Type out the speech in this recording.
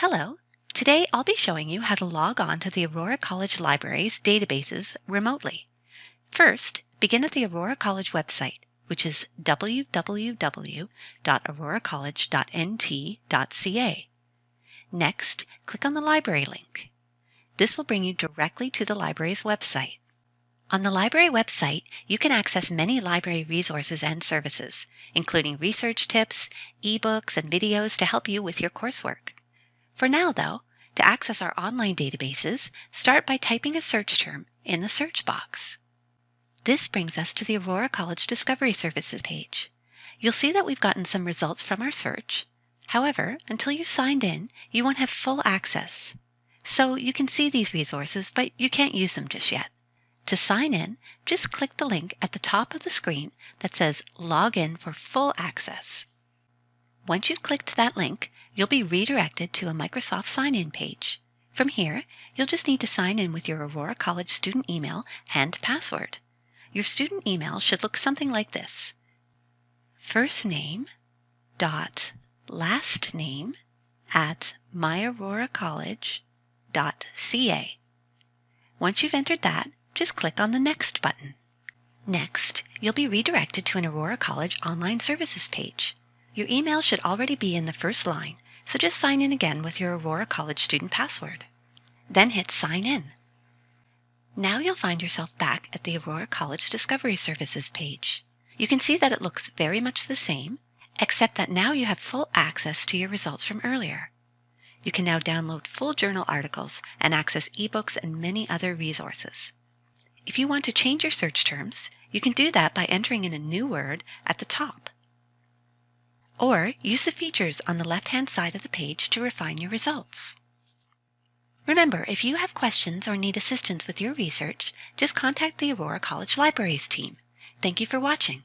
Hello. Today I'll be showing you how to log on to the Aurora College Library's databases remotely. First, begin at the Aurora College website, which is www.auroracollege.nt.ca. Next, click on the library link. This will bring you directly to the library's website. On the library website, you can access many library resources and services, including research tips, ebooks, and videos to help you with your coursework. For now, though, to access our online databases, start by typing a search term in the search box. This brings us to the Aurora College Discovery Services page. You'll see that we've gotten some results from our search. However, until you've signed in, you won't have full access. So you can see these resources, but you can't use them just yet. To sign in, just click the link at the top of the screen that says Log in for full access. Once you've clicked that link, you'll be redirected to a Microsoft sign-in page. From here, you'll just need to sign in with your Aurora College student email and password. Your student email should look something like this: first name dot last name at myauroracollege.ca. Once you've entered that, just click on the Next button. Next, you'll be redirected to an Aurora College online services page. Your email should already be in the first line, so just sign in again with your Aurora College student password. Then hit Sign In. Now you'll find yourself back at the Aurora College Discovery Services page. You can see that it looks very much the same, except that now you have full access to your results from earlier. You can now download full journal articles and access ebooks and many other resources. If you want to change your search terms, you can do that by entering in a new word at the top. Or use the features on the left-hand side of the page to refine your results. Remember, if you have questions or need assistance with your research, just contact the Aurora College Libraries team. Thank you for watching.